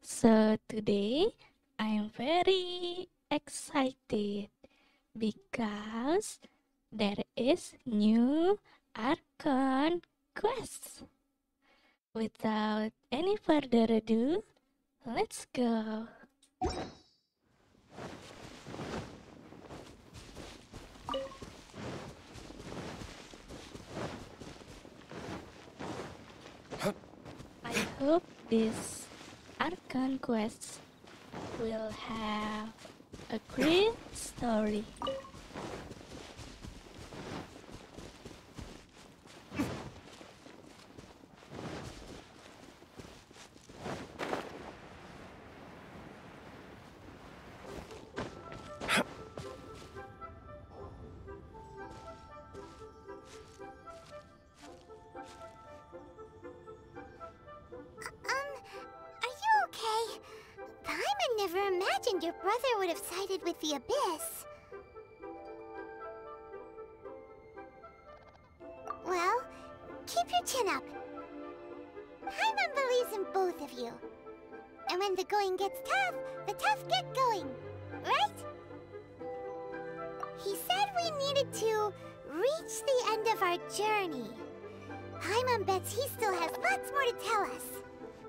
So today I'm very excited because there is new Archon quest. Without any further ado, let's go. I hope this Archon quest will have a great story. Are you okay? Paimon never imagined your brother would have sided with the Abyss. Well, keep your chin up. Paimon believes in both of you. And when the going gets tough, the tough get going, right? He said we needed to reach the end of our journey. Paimon bets he still has lots more to tell us.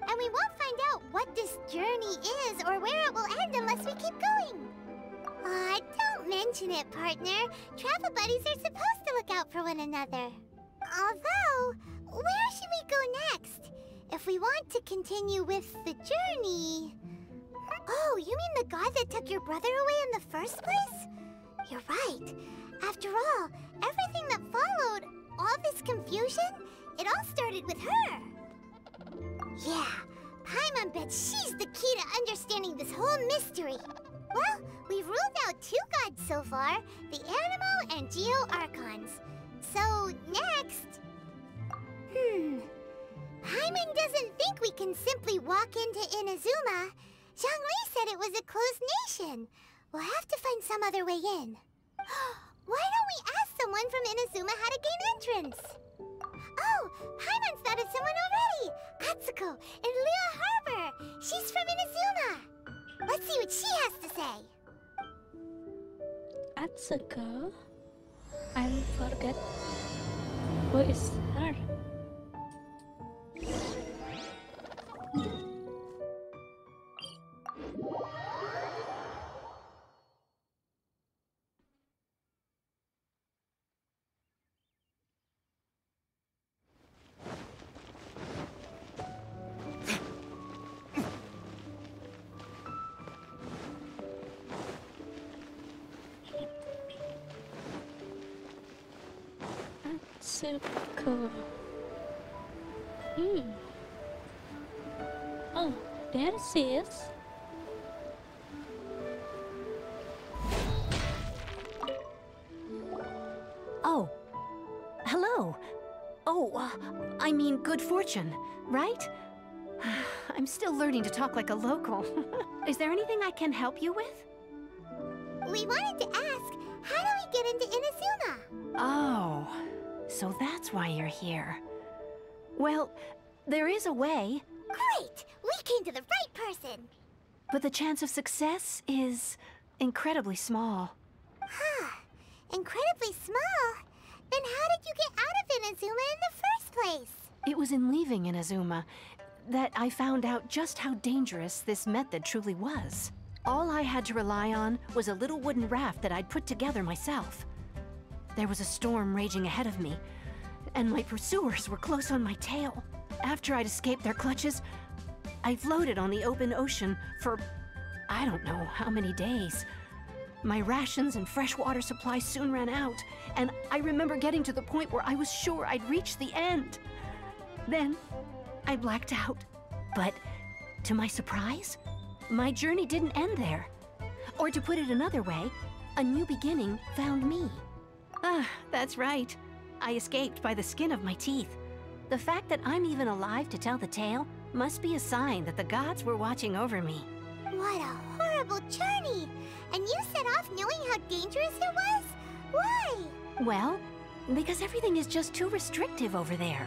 And we won't find out what this journey is or where it will end unless we keep going. Aw, don't mention it, partner. Travel buddies are supposed to look out for one another. Although, where should we go next? If we want to continue with the journey... Oh, you mean the god that took your brother away in the first place? You're right. After all, everything that followed, all this confusion, it all started with her. Yeah, Paimon bets she's the key to understanding this whole mystery. Well, we've ruled out two gods so far, the Animo and Geo Archons. So, next... Paimon doesn't think we can simply walk into Inazuma. Zhongli said it was a closed nation. We'll have to find some other way in. Why don't we ask someone from Inazuma how to gain entrance? Oh, Paimon's thought of someone already! Atsuko in Liyue Harbor! She's from Inazuma! Let's see what she has to say. Atsuko? I forget who is her. Atsuko. Oh, there she is. Oh, hello. Oh, I mean good fortune, right? I'm still learning to talk like a local. Is there anything I can help you with? We wanted to ask, how do we get into Inazuma? Oh, so that's why you're here. Well, there is a way. Great! We came to the right person! But the chance of success is incredibly small. Huh. Incredibly small? Then how did you get out of Inazuma in the first place? It was in leaving Inazuma that I found out just how dangerous this method truly was. All I had to rely on was a little wooden raft that I'd put together myself. There was a storm raging ahead of me, and my pursuers were close on my tail. After I'd escaped their clutches, I floated on the open ocean for I don't know how many days. My rations and freshwater supply soon ran out, and I remember getting to the point where I was sure I'd reached the end. Then, I blacked out. But, to my surprise, my journey didn't end there. Or to put it another way, a new beginning found me. Ah, that's right. I escaped by the skin of my teeth. The fact that I'm even alive to tell the tale must be a sign that the gods were watching over me. What a horrible journey! And you set off knowing how dangerous it was? Why? Well, because everything is just too restrictive over there.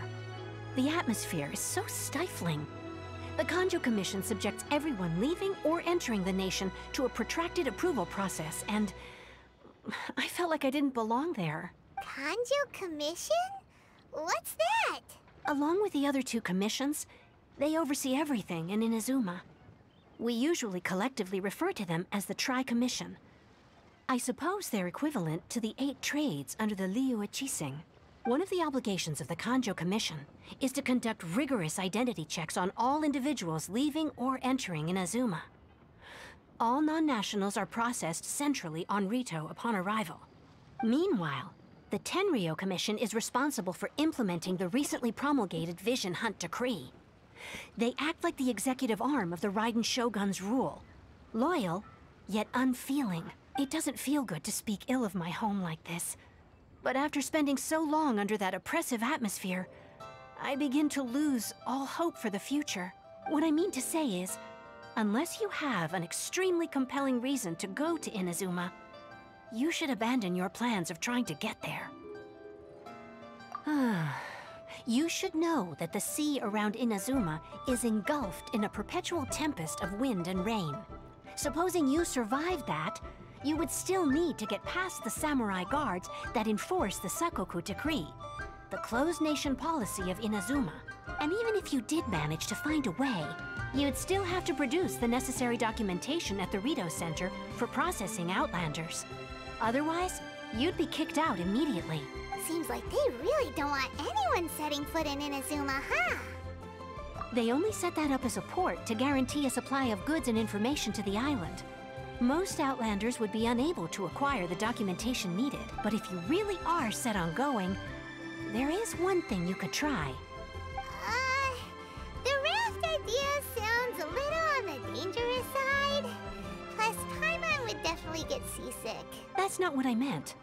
The atmosphere is so stifling. The Kanjo Commission subjects everyone leaving or entering the nation to a protracted approval process, and I felt like I didn't belong there. Kanjo Commission? What's that? Along with the other two commissions, they oversee everything in Inazuma. We usually collectively refer to them as the Tri-Commission. I suppose they're equivalent to the 8 trades under the Liyue Harbor. One of the obligations of the Kanjo Commission is to conduct rigorous identity checks on all individuals leaving or entering Inazuma. All non-nationals are processed centrally on Rito upon arrival. Meanwhile, the Tenryo Commission is responsible for implementing the recently promulgated Vision Hunt Decree. They act like the executive arm of the Raiden Shogun's rule. Loyal, yet unfeeling. It doesn't feel good to speak ill of my home like this. But after spending so long under that oppressive atmosphere, I begin to lose all hope for the future. What I mean to say is, unless you have an extremely compelling reason to go to Inazuma, you should abandon your plans of trying to get there. You should know that the sea around Inazuma is engulfed in a perpetual tempest of wind and rain. Supposing you survived that, you would still need to get past the samurai guards that enforce the Sakoku Decree, the closed nation policy of Inazuma. And even if you did manage to find a way, you'd still have to produce the necessary documentation at the Rito Center for processing Outlanders. Otherwise, you'd be kicked out immediately. Seems like they really don't want anyone setting foot in Inazuma, huh? They only set that up as a port to guarantee a supply of goods and information to the island. Most Outlanders would be unable to acquire the documentation needed, but if you really are set on going, there is one thing you could try. The raft idea sounds a little on the dangerous side. Plus, Paimon would definitely get seasick. That's not what I meant.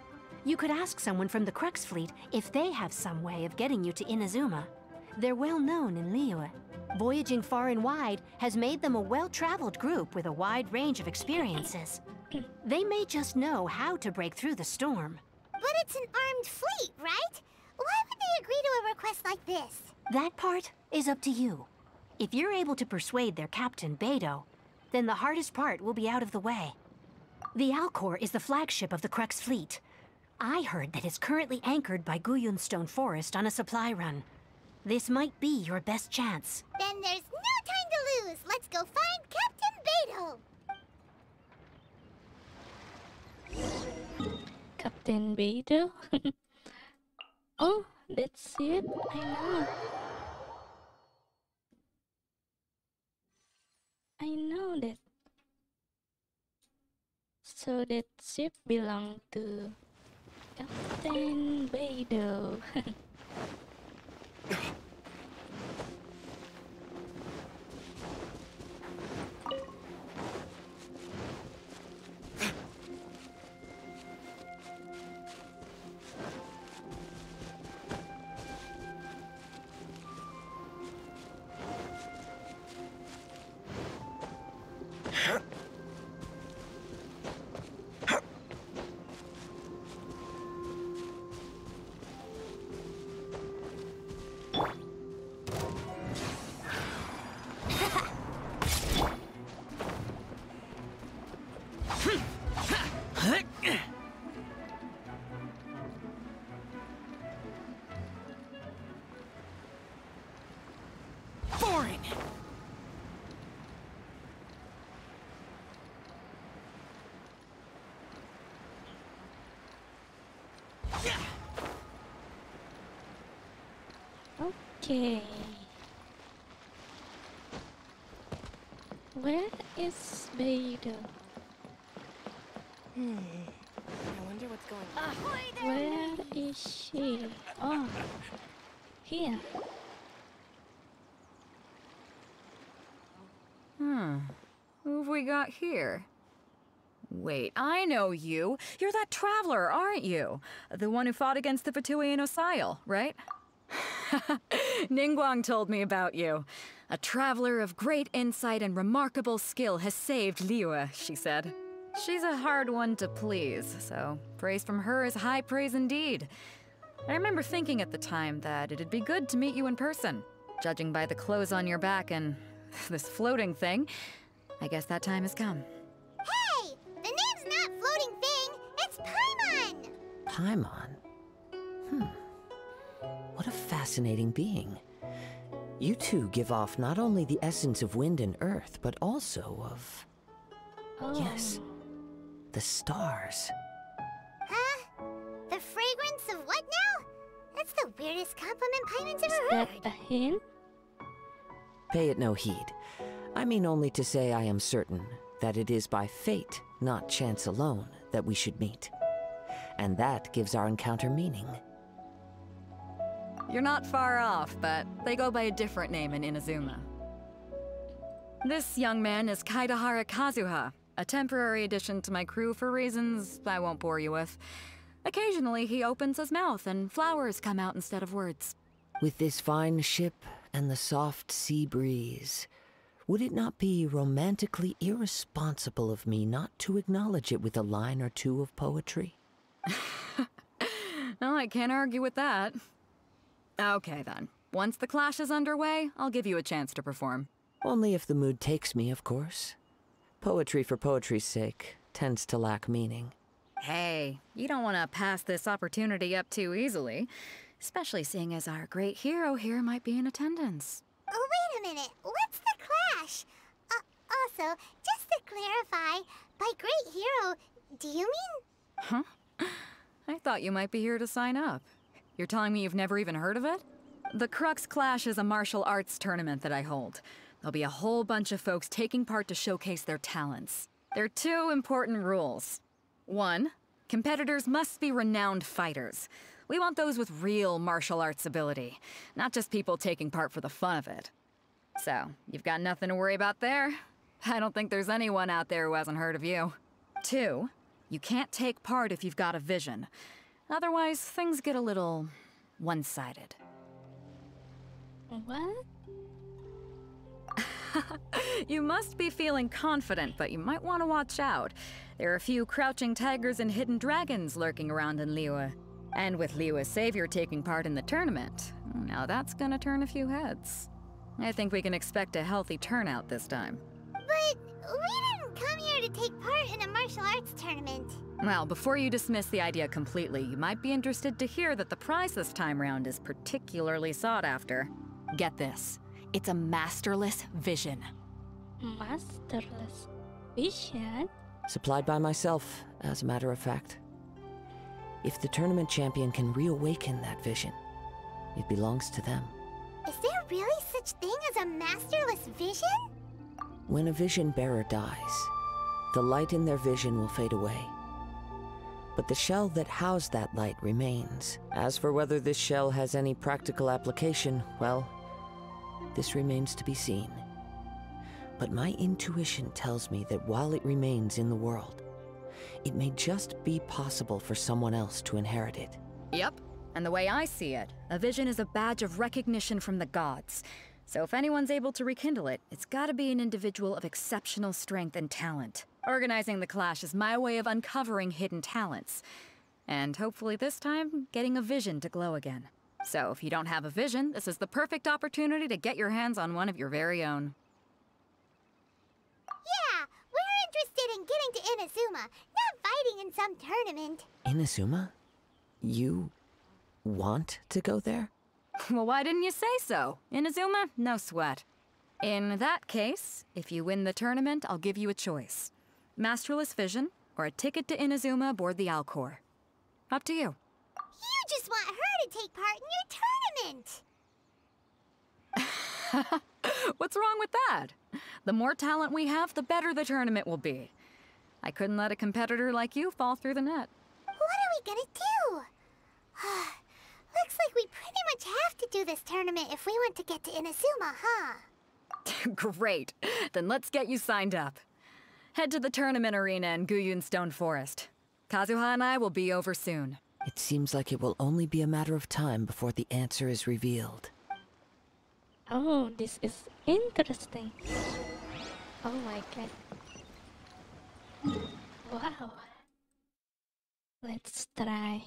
You could ask someone from the Crux fleet if they have some way of getting you to Inazuma. They're well known in Liyue. Voyaging far and wide has made them a well-traveled group with a wide range of experiences. They may just know how to break through the storm. But it's an armed fleet, right? Why would they agree to a request like this? That part is up to you. If you're able to persuade their captain, Beidou, then the hardest part will be out of the way. The Alcor is the flagship of the Crux fleet. I heard that it's currently anchored by Guyun Stone Forest on a supply run. This might be your best chance. Then there's no time to lose. Let's go find Captain Beidou. Captain Beidou? Oh, that's it. I know. I know that. So that ship belonged to Captain Beidou. Okay. Where is Beidou? I wonder what's going on. Where is she? Oh, here. Who've we got here? Wait, I know you. You're that traveler, aren't you? The one who fought against the Fatui no Sile, right? Ningguang told me about you. A traveler of great insight and remarkable skill has saved Liyue, she said. She's a hard one to please, so praise from her is high praise indeed. I remember thinking at the time that it'd be good to meet you in person, judging by the clothes on your back and this floating thing. I guess that time has come. Hey! The name's not Floating Thing, it's Paimon! Paimon? What a fascinating being. You two give off not only the essence of wind and earth, but also of... Oh. Yes, the stars. Huh? The fragrance of what now? That's the weirdest compliment Paimon's Is ever that heard. a hint? Pay it no heed. I mean only to say I am certain that it is by fate, not chance alone, that we should meet. And that gives our encounter meaning. You're not far off, but they go by a different name in Inazuma. This young man is Kazuha, a temporary addition to my crew for reasons I won't bore you with. Occasionally, he opens his mouth and flowers come out instead of words. With this fine ship and the soft sea breeze, would it not be romantically irresponsible of me not to acknowledge it with a line or two of poetry? Well, I can't argue with that. Okay then. Once the clash is underway, I'll give you a chance to perform. Only if the mood takes me, of course. Poetry for poetry's sake tends to lack meaning. Hey, you don't want to pass this opportunity up too easily, especially seeing as our great hero here might be in attendance. Oh, wait a minute. What's the clash? Also, just to clarify, by great hero, do you mean... Huh? I thought you might be here to sign up. You're telling me you've never even heard of it? The Crux Clash is a martial arts tournament that I hold. There'll be a whole bunch of folks taking part to showcase their talents. There are 2 important rules. 1, competitors must be renowned fighters. We want those with real martial arts ability, not just people taking part for the fun of it. So, you've got nothing to worry about there. I don't think there's anyone out there who hasn't heard of you. 2, you can't take part if you've got a vision. Otherwise, things get a little one-sided. What? You must be feeling confident, but you might want to watch out. There are a few crouching tigers and hidden dragons lurking around in Liyue. And with Liyue's savior taking part in the tournament, now that's gonna turn a few heads. I think we can expect a healthy turnout this time. But we didn't come here to take part in a martial arts tournament. Well, before you dismiss the idea completely, you might be interested to hear that the prize this time round is particularly sought after. Get this. It's a masterless vision. Masterless vision? Supplied by myself, as a matter of fact. If the tournament champion can reawaken that vision, it belongs to them. Is there really such thing as a masterless vision? When a vision bearer dies, the light in their vision will fade away. But the shell that housed that light remains. As for whether this shell has any practical application, well, this remains to be seen. But my intuition tells me that while it remains in the world, it may just be possible for someone else to inherit it. Yep. And the way I see it, a vision is a badge of recognition from the gods. So if anyone's able to rekindle it, it's gotta be an individual of exceptional strength and talent. Organizing the clash is my way of uncovering hidden talents. And hopefully this time, getting a vision to glow again. So if you don't have a vision, this is the perfect opportunity to get your hands on one of your very own. Yeah, we're interested in getting to Inazuma, not fighting in some tournament. Inazuma? You want to go there? Well, why didn't you say so? Inazuma? No sweat. In that case, if you win the tournament, I'll give you a choice. Masterless Vision, or a ticket to Inazuma aboard the Alcor. Up to you. You just want her to take part in your tournament! What's wrong with that? The more talent we have, the better the tournament will be. I couldn't let a competitor like you fall through the net. What are we gonna do? Looks like we pretty much have to do this tournament if we want to get to Inazuma, huh? Great. Then let's get you signed up. Head to the tournament arena in Guyun Stone Forest. Kazuha and I will be over soon. It seems like it will only be a matter of time before the answer is revealed. Oh, this is interesting. Oh my god. Wow. Let's try.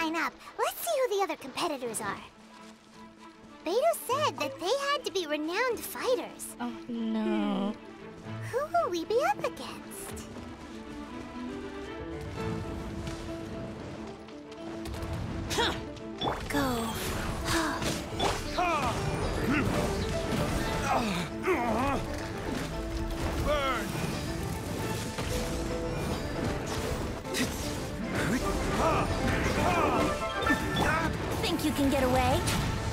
sign up. Let's see who the other competitors are. Beidou said that they had to be renowned fighters. Oh no. Who will we be up against? Go. Burn! Think you can get away?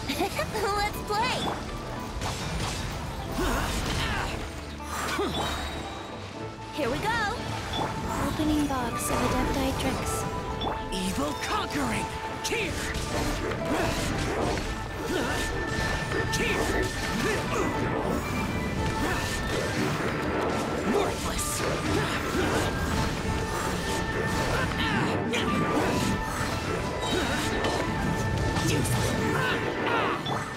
Let's play! Here we go! Opening box of Adepti tricks. Evil conquering! Here! Worthless!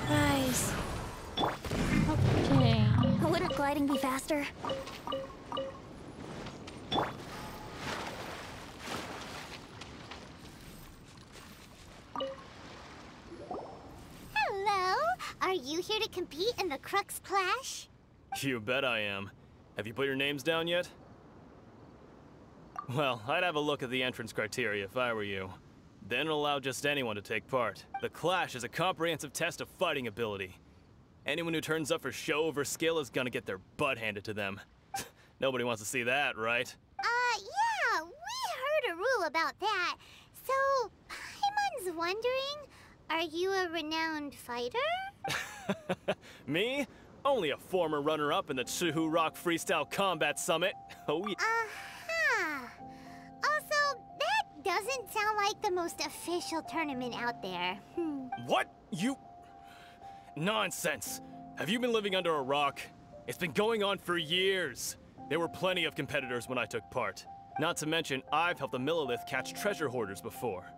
Rise. Okay. Wouldn't gliding be faster? Hello! Are you here to compete in the Crux Clash? You bet I am. Have you put your names down yet? Well, I'd have a look at the entrance criteria if I were you. Then allow just anyone to take part. The Clash is a comprehensive test of fighting ability. Anyone who turns up for show over skill is gonna get their butt handed to them. Nobody wants to see that, right? Yeah, we heard a rule about that. So, Paimon's wondering, are you a renowned fighter? Me? Only a former runner-up in the Zhuhan Rock Freestyle Combat Summit. Oh yeah. Uh-huh. Also, that doesn't sound like the most official tournament out there. What? You... Nonsense. Have you been living under a rock? It's been going on for years. There were plenty of competitors when I took part. Not to mention, I've helped the Millilith catch treasure hoarders before.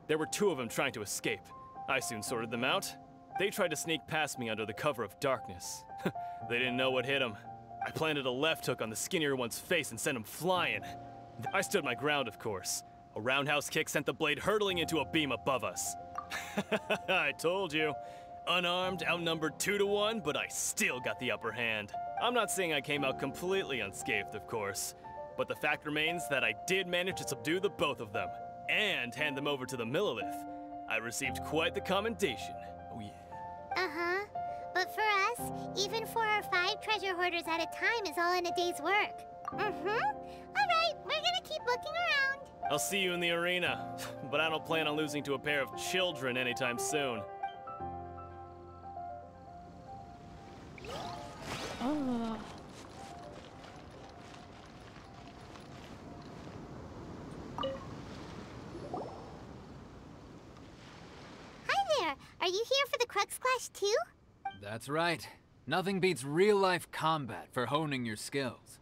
There were 2 of them trying to escape. I soon sorted them out. They tried to sneak past me under the cover of darkness. They didn't know what hit them. I planted a left hook on the skinnier one's face and sent him flying. I stood my ground, of course. A roundhouse kick sent the blade hurtling into a beam above us. I told you. Unarmed, outnumbered 2 to 1, but I still got the upper hand. I'm not saying I came out completely unscathed, of course, but the fact remains that I did manage to subdue the both of them, and hand them over to the Millilith. I received quite the commendation. Oh yeah. Uh-huh. But for us, even 4 or 5 treasure hoarders at a time is all in a day's work. Alright, we're gonna keep looking around. I'll see you in the arena, but I don't plan on losing to a pair of children anytime soon. Oh. Hi there! Are you here for the Crux Clash too? That's right. Nothing beats real-life combat for honing your skills.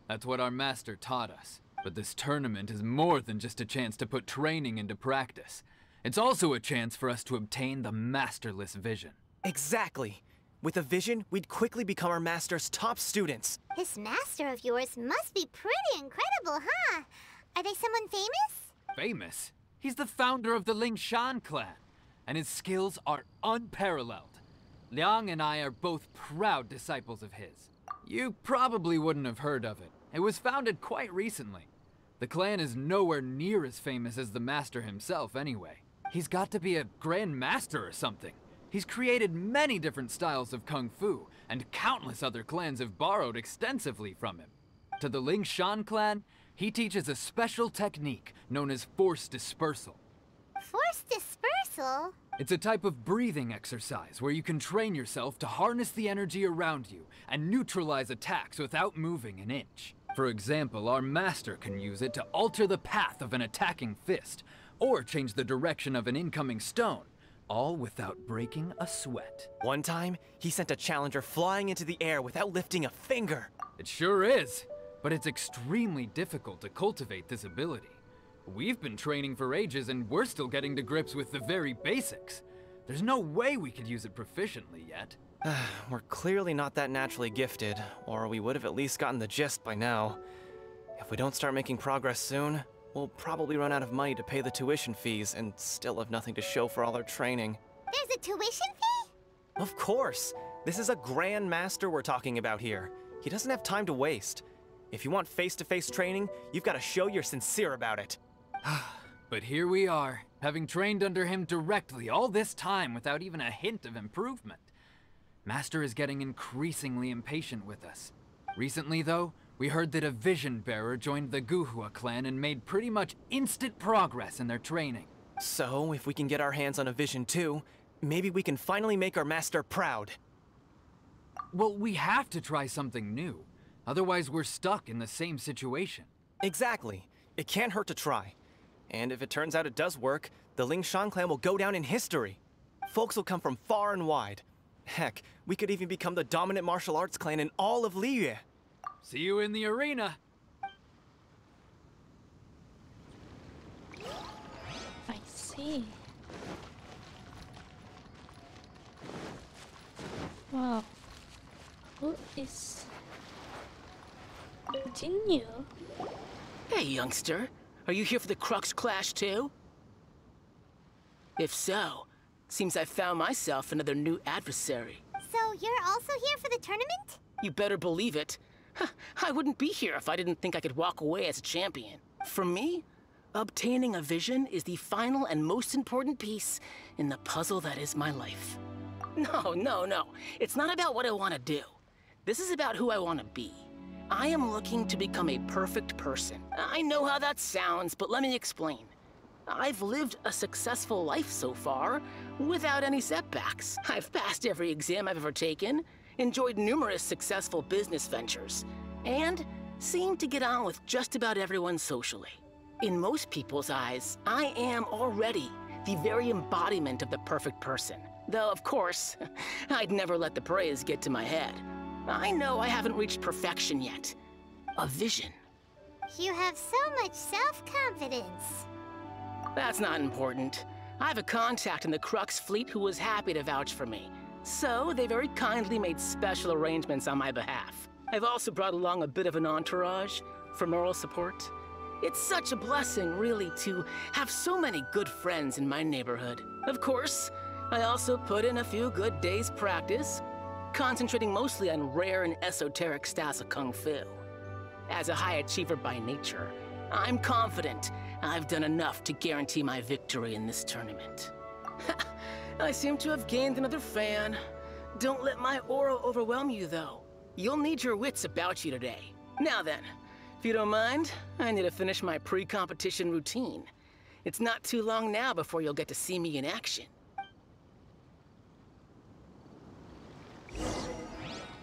That's what our master taught us. But this tournament is more than just a chance to put training into practice. It's also a chance for us to obtain the masterless vision. Exactly. With a vision, we'd quickly become our master's top students. This master of yours must be pretty incredible, huh? Are they someone famous? Famous? He's the founder of the Lingshan clan, and his skills are unparalleled. Liang and I are both proud disciples of his. You probably wouldn't have heard of it. It was founded quite recently. The clan is nowhere near as famous as the master himself anyway. He's got to be a grand master or something. He's created many different styles of kung fu, and countless other clans have borrowed extensively from him. To the Lingshan clan, he teaches a special technique known as force dispersal. Force dispersal? It's a type of breathing exercise where you can train yourself to harness the energy around you and neutralize attacks without moving an inch. For example, our master can use it to alter the path of an attacking fist, or change the direction of an incoming stone, all without breaking a sweat. One time, he sent a challenger flying into the air without lifting a finger. It sure is, but it's extremely difficult to cultivate this ability. We've been training for ages and we're still getting to grips with the very basics. There's no way we could use it proficiently yet. We're clearly not that naturally gifted, or we would have at least gotten the gist by now. If we don't start making progress soon, We'll probably run out of money to pay the tuition fees and still have nothing to show for all our training. There's a tuition fee? Of course! This is a Grand Master we're talking about here. He doesn't have time to waste. If you want face-to-face training, you've got to show you're sincere about it. But here we are, having trained under him directly all this time without even a hint of improvement. Master is getting increasingly impatient with us. Recently, though, we heard that a Vision Bearer joined the Kazuha clan and made pretty much instant progress in their training. So, if we can get our hands on a Vision too, maybe we can finally make our master proud. Well, we have to try something new. Otherwise, we're stuck in the same situation. Exactly. It can't hurt to try. And if it turns out it does work, the Lingshan clan will go down in history. Folks will come from far and wide. Heck, we could even become the dominant martial arts clan in all of Liyue. See you in the arena. I see. Wow. Who is Jinyu? Hey, youngster. Are you here for the Crux Clash too? If so, seems I found myself another new adversary. So you're also here for the tournament? You better believe it. I wouldn't be here if I didn't think I could walk away as a champion. For me, obtaining a vision is the final and most important piece in the puzzle that is my life. No. It's not about what I want to do. This is about who I want to be. I am looking to become a perfect person. I know how that sounds, but let me explain. I've lived a successful life so far, without any setbacks. I've passed every exam I've ever taken, enjoyed numerous successful business ventures, and seem to get on with just about everyone socially. In most people's eyes, I am already the very embodiment of the perfect person. Though, of course, I'd never let the praise get to my head. I know I haven't reached perfection yet. A vision. You have so much self-confidence. That's not important. I have a contact in the Crux fleet who was happy to vouch for me. So, they very kindly made special arrangements on my behalf. I've also brought along a bit of an entourage for moral support. It's such a blessing, really, to have so many good friends in my neighborhood. Of course, I also put in a few good days' practice, concentrating mostly on rare and esoteric styles of Kung Fu. As a high achiever by nature, I'm confident I've done enough to guarantee my victory in this tournament. I seem to have gained another fan. Don't let my aura overwhelm you, though. You'll need your wits about you today. Now then, if you don't mind, I need to finish my pre-competition routine. It's not too long now before you'll get to see me in action.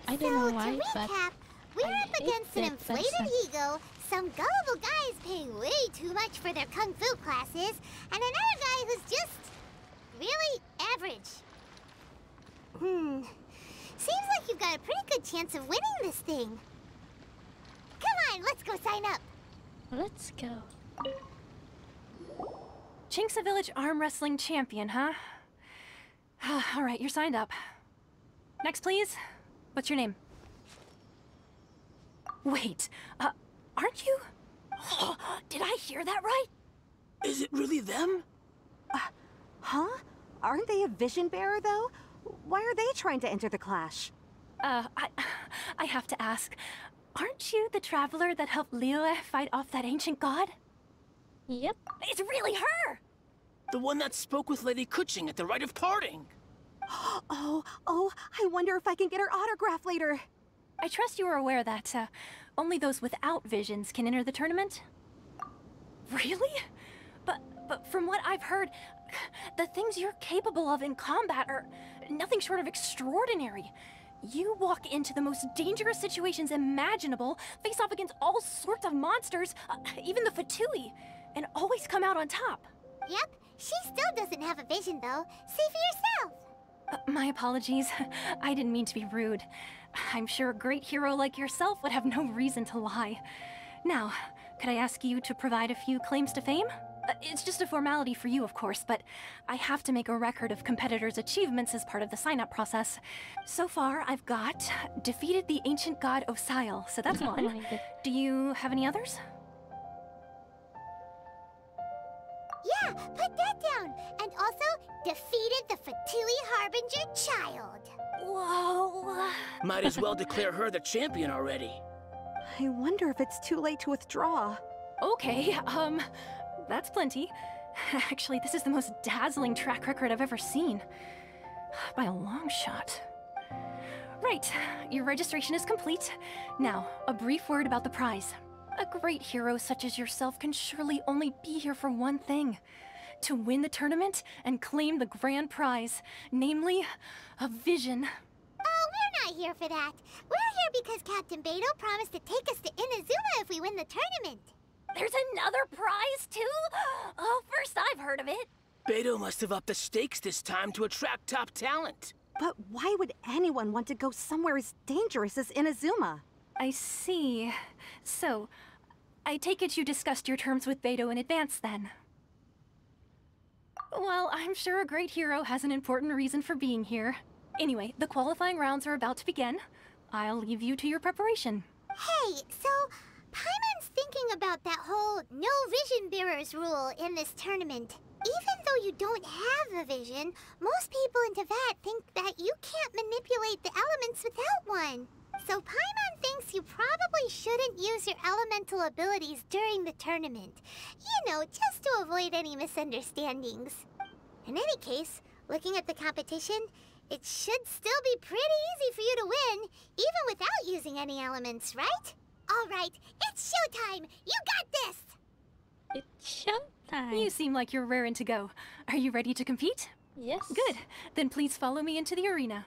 I don't know why, to but recap, we're I up hate against an that inflated person. ego, some gullible guys paying way too much for their kung fu classes, and another guy who's just really average. Seems like you've got a pretty good chance of winning this thing. Come on, let's go sign up. Let's go. Chinksa Village Arm Wrestling Champion, huh? All right, you're signed up. Next, please. What's your name? Wait, aren't you? Did I hear that right? Is it really them? Huh? Aren't they a vision bearer, though? Why are they trying to enter the clash? I have to ask, aren't you the traveler that helped Liyue fight off that ancient god? Yep. It's really her! The one that spoke with Lady Kuching at the rite of parting. Oh, I wonder if I can get her autograph later. I trust you are aware that, only those without visions can enter the tournament? Really? But from what I've heard, the things you're capable of in combat are nothing short of extraordinary. You walk into the most dangerous situations imaginable, face off against all sorts of monsters, even the Fatui, and always come out on top. Yep, she still doesn't have a vision, though. See for yourself. My apologies. I didn't mean to be rude. I'm sure a great hero like yourself would have no reason to lie. Now, could I ask you to provide a few claims to fame? It's just a formality for you, of course, but I have to make a record of competitors' achievements as part of the sign-up process. So far, I've got defeated the ancient god Osail, so that's one. Do you have any others? Yeah, put that down. And also, defeated the Liyue Harbinger child. Whoa. Might as well declare her the champion already. I wonder if it's too late to withdraw. Okay, that's plenty. Actually, this is the most dazzling track record I've ever seen. By a long shot. Right, your registration is complete. Now, a brief word about the prize. A great hero such as yourself can surely only be here for one thing. To win the tournament and claim the grand prize, namely, a vision. Oh, we're not here for that. We're here because Captain Beidou promised to take us to Inazuma if we win the tournament. There's another prize, too? Oh, first I've heard of it. Beidou must have upped the stakes this time to attract top talent. But why would anyone want to go somewhere as dangerous as Inazuma? I see. So, I take it you discussed your terms with Beidou in advance, then? Well, I'm sure a great hero has an important reason for being here. Anyway, the qualifying rounds are about to begin. I'll leave you to your preparation. Hey, so Paimon's thinking about that whole no vision bearers rule in this tournament. Even though you don't have a vision, most people in Teyvat think that you can't manipulate the elements without one. So Paimon thinks you probably shouldn't use your elemental abilities during the tournament. You know, just to avoid any misunderstandings. In any case, looking at the competition, it should still be pretty easy for you to win, even without using any elements, right? All right, it's showtime! You got this! It's showtime. You seem like you're raring to go. Are you ready to compete? Yes. Good. Then please follow me into the arena.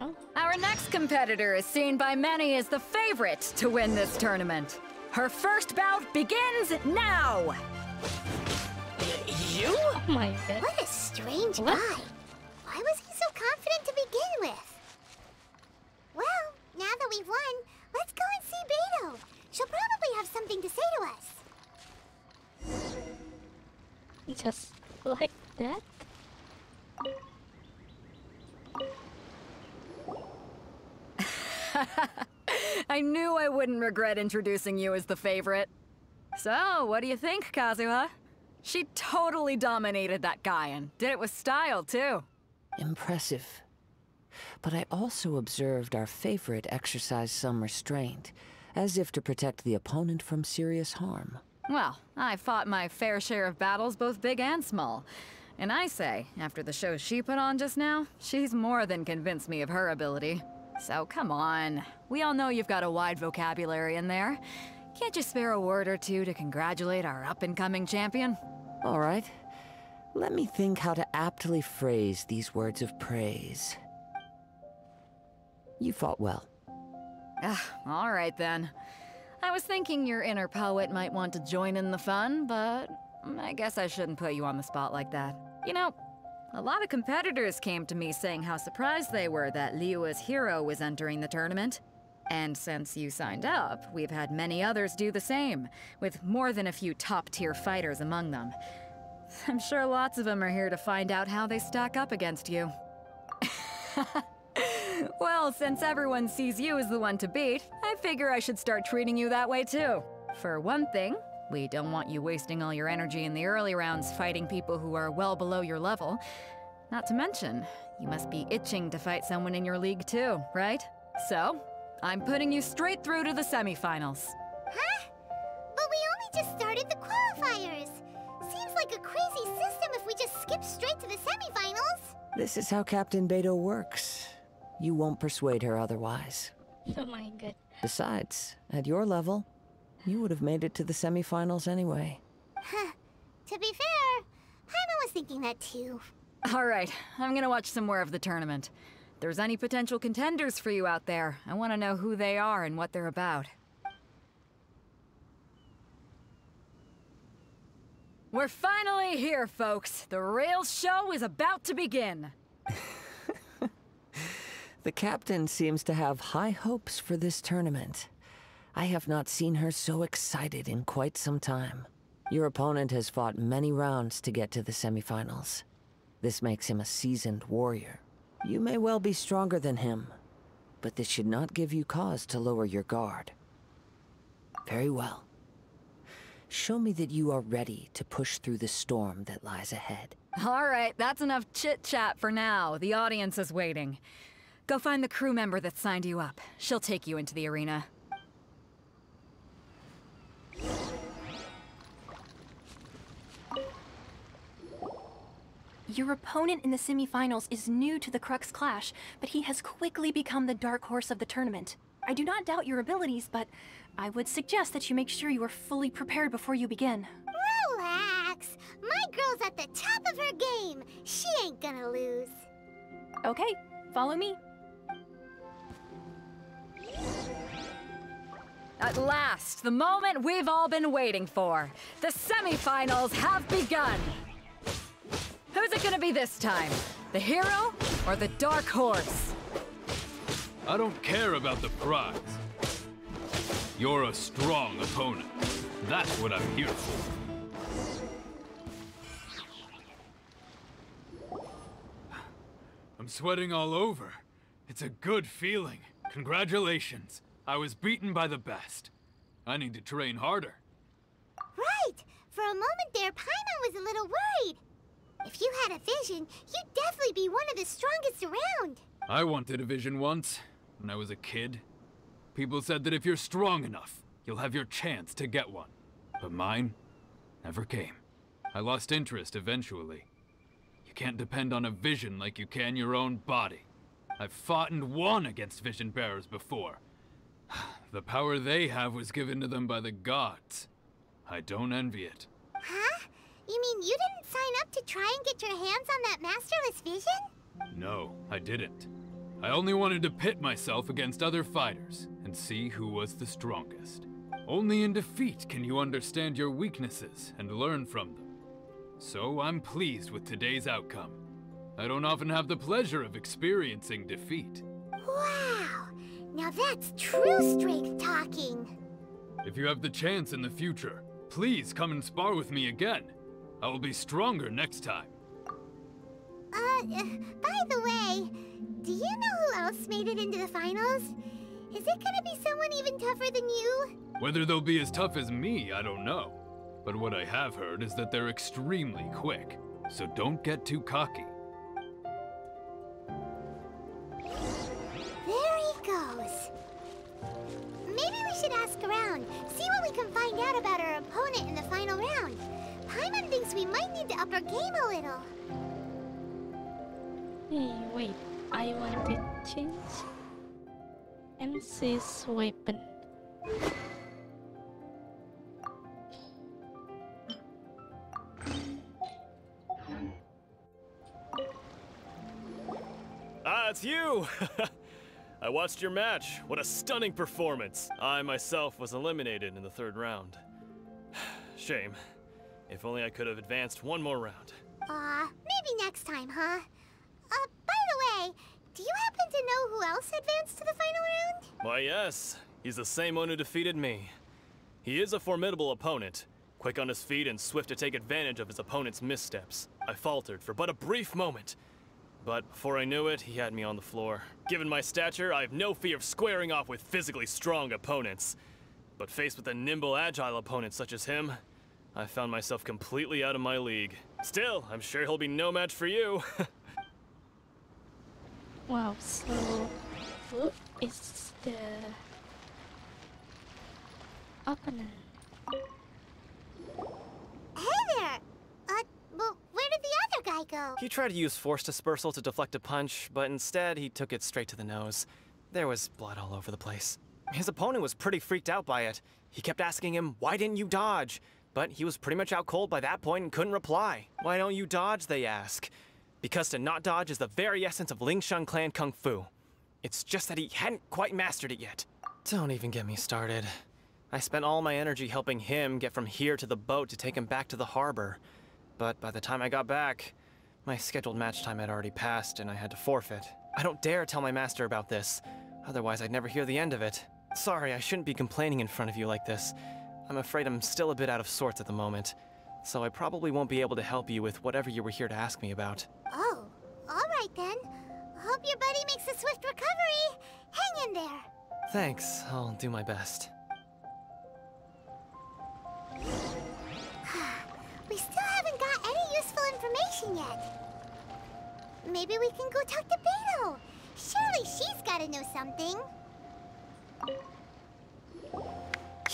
Oh. Our next competitor is seen by many as the favorite to win this tournament. Her first bout begins now! You? Oh my god. What a strange guy. Why was he so confident to begin with? Well, now that we've won, let's go and see Beidou. She'll probably have something to say to us. Just like that? I knew I wouldn't regret introducing you as the favorite. So, what do you think, Kazuha? She totally dominated that Guyun. Did it with style, too. Impressive. But I also observed our favorite exercise some restraint, as if to protect the opponent from serious harm. Well, I fought my fair share of battles, both big and small. And I say, after the show she put on just now, she's more than convinced me of her ability. So come on. We all know you've got a wide vocabulary in there. Can't you spare a word or two to congratulate our up-and-coming champion? All right. Let me think how to aptly phrase these words of praise. You fought well. All right then. I was thinking your inner poet might want to join in the fun, but I guess I shouldn't put you on the spot like that. You know, a lot of competitors came to me saying how surprised they were that Liyue's hero was entering the tournament. And since you signed up, we've had many others do the same, with more than a few top-tier fighters among them. I'm sure lots of them are here to find out how they stack up against you. Well, since everyone sees you as the one to beat, I figure I should start treating you that way too. For one thing, we don't want you wasting all your energy in the early rounds fighting people who are well below your level. Not to mention, you must be itching to fight someone in your league too, right? So, I'm putting you straight through to the semifinals. Huh? But we only just started the qualifiers. Seems like a crazy system if we just skip straight to the semifinals. This is how Captain Beidou works. You won't persuade her otherwise. Oh my god. Besides, at your level, you would have made it to the semifinals anyway. Huh. To be fair, Paimon was thinking that too. All right, I'm gonna watch some more of the tournament. If there's any potential contenders for you out there, I want to know who they are and what they're about. We're finally here, folks. The real show is about to begin. The captain seems to have high hopes for this tournament. I have not seen her so excited in quite some time. Your opponent has fought many rounds to get to the semifinals. This makes him a seasoned warrior. You may well be stronger than him, but this should not give you cause to lower your guard. Very well. Show me that you are ready to push through the storm that lies ahead. All right, that's enough chit-chat for now. The audience is waiting. Go find the crew member that signed you up. She'll take you into the arena. Your opponent in the semifinals is new to the Crux Clash, but he has quickly become the dark horse of the tournament. I do not doubt your abilities, but I would suggest that you make sure you are fully prepared before you begin. Relax! My girl's at the top of her game. She ain't gonna lose. Okay, follow me. At last, the moment we've all been waiting for. The semifinals have begun. Who's it gonna be this time? The hero or the dark horse? I don't care about the prize. You're a strong opponent. That's what I'm here for. I'm sweating all over. It's a good feeling. Congratulations. I was beaten by the best. I need to train harder. Right! For a moment there, Paimon was a little worried. If you had a vision, you'd definitely be one of the strongest around. I wanted a vision once, when I was a kid. People said that if you're strong enough, you'll have your chance to get one. But mine never came. I lost interest eventually. You can't depend on a vision like you can your own body. I've fought and won against vision bearers before. The power they have was given to them by the gods. I don't envy it. Huh? You mean you didn't sign up to try and get your hands on that masterless vision? No, I didn't. I only wanted to pit myself against other fighters and see who was the strongest. Only in defeat can you understand your weaknesses and learn from them. So I'm pleased with today's outcome. I don't often have the pleasure of experiencing defeat. Wow! Now that's true strength talking. If you have the chance in the future, please come and spar with me again. I will be stronger next time. By the way, do you know who else made it into the finals? Is it gonna be someone even tougher than you? Whether they'll be as tough as me, I don't know. But what I have heard is that they're extremely quick, so don't get too cocky. There he goes. Maybe we should ask around, see what we can find out about our opponent in the final round. Paimon thinks we might need to up our game a little. Hey, wait. I want to change MC's weapon. Ah, it's you! I watched your match. What a stunning performance. I myself was eliminated in the third round. Shame. If only I could have advanced one more round. Maybe next time, huh? By the way, do you happen to know who else advanced to the final round? Why, yes. He's the same one who defeated me. He is a formidable opponent, quick on his feet and swift to take advantage of his opponent's missteps. I faltered for but a brief moment, but before I knew it, he had me on the floor. Given my stature, I have no fear of squaring off with physically strong opponents. But faced with a nimble, agile opponent such as him, I found myself completely out of my league. Still, I'm sure he'll be no match for you. Wow, so who is the opponent? Hey there! Well, where did the other guy go? He tried to use force dispersal to deflect a punch, but instead he took it straight to the nose. There was blood all over the place. His opponent was pretty freaked out by it. He kept asking him, "Why didn't you dodge?" But he was pretty much out cold by that point and couldn't reply. "Why don't you dodge?" they ask. Because to not dodge is the very essence of Lingshan clan kung fu. It's just that he hadn't quite mastered it yet. Don't even get me started. I spent all my energy helping him get from here to the boat to take him back to the harbor. But by the time I got back, my scheduled match time had already passed and I had to forfeit. I don't dare tell my master about this, otherwise I'd never hear the end of it. Sorry, I shouldn't be complaining in front of you like this. I'm afraid I'm still a bit out of sorts at the moment, so I probably won't be able to help you with whatever you were here to ask me about. Oh, alright then. Hope your buddy makes a swift recovery. Hang in there. Thanks, I'll do my best. We still haven't got any useful information yet. Maybe we can go talk to Beidou. Surely she's gotta know something.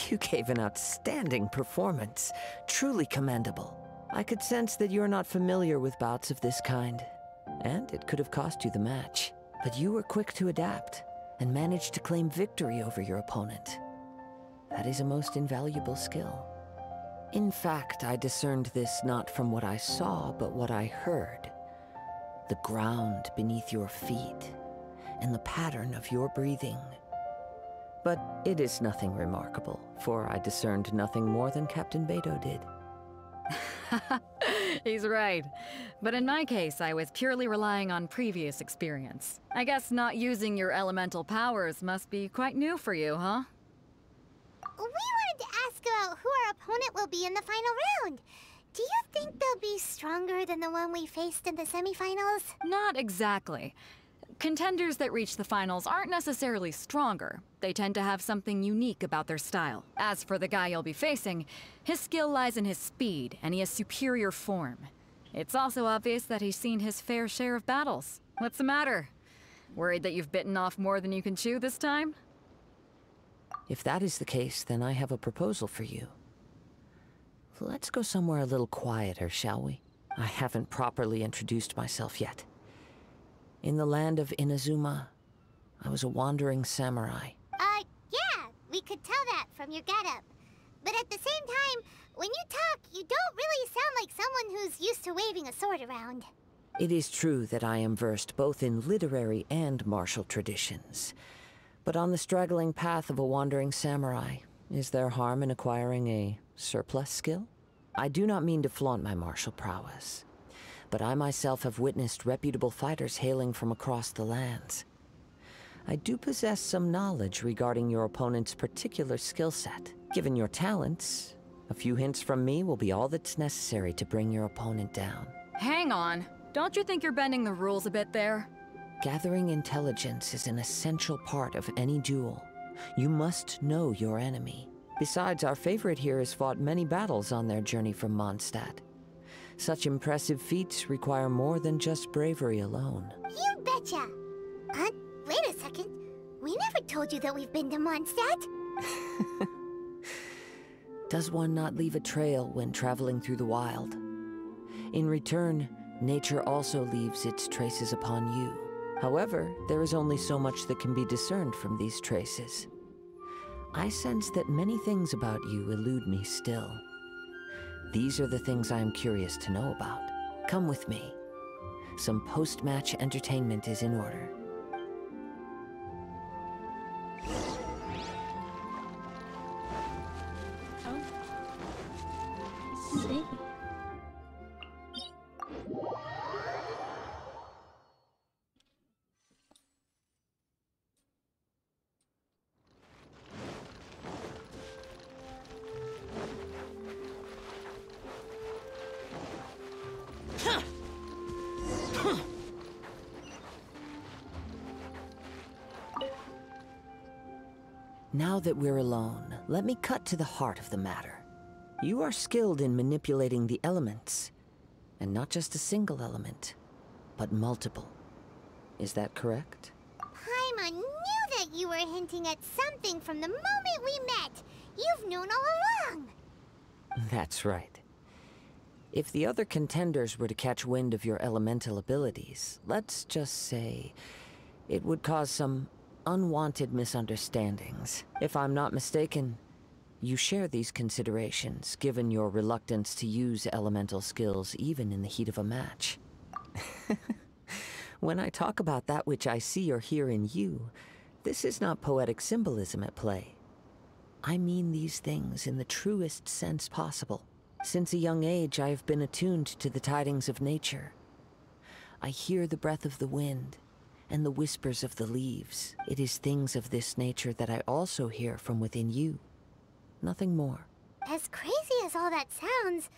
You gave an outstanding performance. Truly commendable. I could sense that you're not familiar with bouts of this kind, and it could have cost you the match. But you were quick to adapt, and managed to claim victory over your opponent. That is a most invaluable skill. In fact, I discerned this not from what I saw, but what I heard. The ground beneath your feet, and the pattern of your breathing. But it is nothing remarkable, for I discerned nothing more than Captain Beidou did. He's right. But in my case, I was purely relying on previous experience. I guess not using your elemental powers must be quite new for you, huh? We wanted to ask about who our opponent will be in the final round. Do you think they'll be stronger than the one we faced in the semifinals? Not exactly. Contenders that reach the finals aren't necessarily stronger. They tend to have something unique about their style. As for the guy you'll be facing, his skill lies in his speed, and he has superior form. It's also obvious that he's seen his fair share of battles. What's the matter? Worried that you've bitten off more than you can chew this time? If that is the case, then I have a proposal for you. Let's go somewhere a little quieter, shall we? I haven't properly introduced myself yet. In the land of Inazuma, I was a wandering samurai. Yeah, we could tell that from your getup. But at the same time, when you talk, you don't really sound like someone who's used to waving a sword around. It is true that I am versed both in literary and martial traditions. But on the straggling path of a wandering samurai, is there harm in acquiring a surplus skill? I do not mean to flaunt my martial prowess, but I myself have witnessed reputable fighters hailing from across the lands. I do possess some knowledge regarding your opponent's particular skill set. Given your talents, a few hints from me will be all that's necessary to bring your opponent down. Hang on. Don't you think you're bending the rules a bit there? Gathering intelligence is an essential part of any duel. You must know your enemy. Besides, our favorite here has fought many battles on their journey from Mondstadt. Such impressive feats require more than just bravery alone. You betcha! Wait a second. We never told you that we've been to Mondstadt. Does one not leave a trail when traveling through the wild? In return, nature also leaves its traces upon you. However, there is only so much that can be discerned from these traces. I sense that many things about you elude me still. These are the things I am curious to know about. Come with me. Some post-match entertainment is in order. See. Now that we're alone, let me cut to the heart of the matter. You are skilled in manipulating the elements, and not just a single element, but multiple. Is that correct? Paimon knew that you were hinting at something from the moment we met. You've known all along. That's right. If the other contenders were to catch wind of your elemental abilities, let's just say it would cause some unwanted misunderstandings. If I'm not mistaken, you share these considerations, given your reluctance to use elemental skills even in the heat of a match. When I talk about that which I see or hear in you, this is not poetic symbolism at play. I mean these things in the truest sense possible. Since a young age, I have been attuned to the tidings of nature. I hear the breath of the wind and the whispers of the leaves. It is things of this nature that I also hear from within you. Nothing more. As crazy as all that sounds,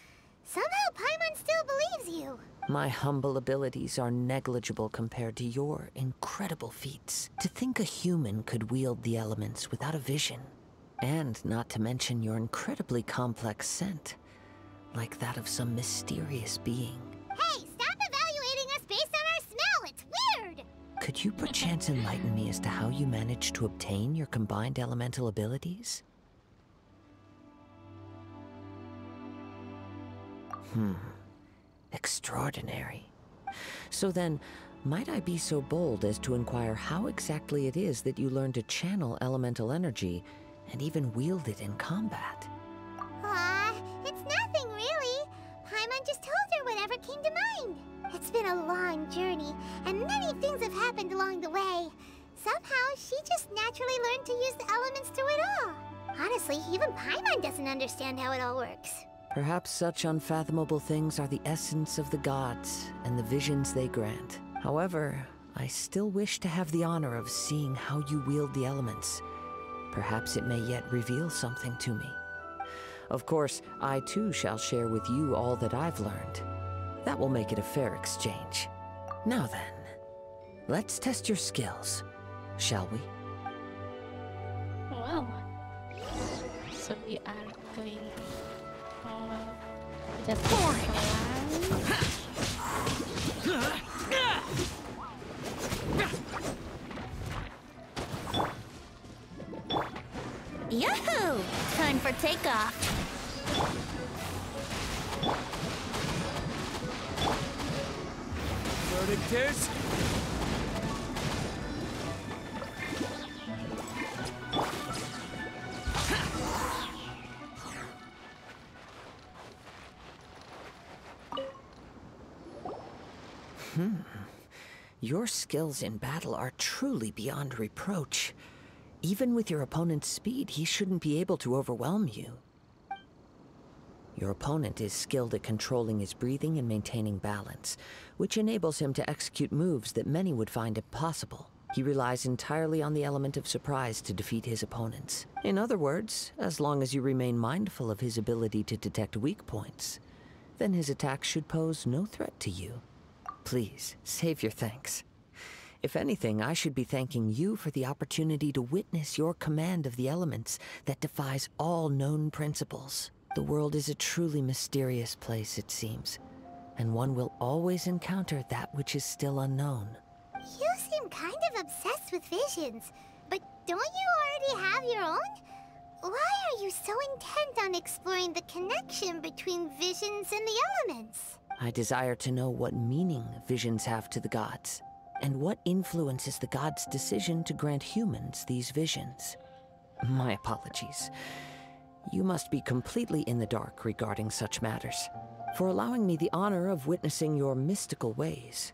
somehow Paimon still believes you. My humble abilities are negligible compared to your incredible feats. To think a human could wield the elements without a vision. And not to mention your incredibly complex scent. Like that of some mysterious being. Hey, stop evaluating us based on our smell! It's weird! Could you perchance enlighten me as to how you managed to obtain your combined elemental abilities? Extraordinary. So then, might I be so bold as to inquire how exactly it is that you learned to channel elemental energy and even wield it in combat? It's nothing really. Paimon just told her whatever came to mind. It's been a long journey, and many things have happened along the way. Somehow, she just naturally learned to use the elements through it all. Honestly, even Paimon doesn't understand how it all works. Perhaps such unfathomable things are the essence of the gods and the visions they grant. However, I still wish to have the honor of seeing how you wield the elements. Perhaps it may yet reveal something to me. Of course, I too shall share with you all that I've learned. That will make it a fair exchange. Now then, let's test your skills, shall we? Wow. So we are going just Yahoo! Time for takeoff. Verdict is... Your skills in battle are truly beyond reproach. Even with your opponent's speed, he shouldn't be able to overwhelm you. Your opponent is skilled at controlling his breathing and maintaining balance, which enables him to execute moves that many would find impossible. He relies entirely on the element of surprise to defeat his opponents. In other words, as long as you remain mindful of his ability to detect weak points, then his attacks should pose no threat to you. Please, save your thanks. If anything, I should be thanking you for the opportunity to witness your command of the elements that defies all known principles. The world is a truly mysterious place, it seems, and one will always encounter that which is still unknown. You seem kind of obsessed with visions, but don't you already have your own? Why are you so intent on exploring the connection between visions and the elements? I desire to know what meaning visions have to the gods, and what influences the gods' decision to grant humans these visions. My apologies. You must be completely in the dark regarding such matters. For allowing me the honor of witnessing your mystical ways,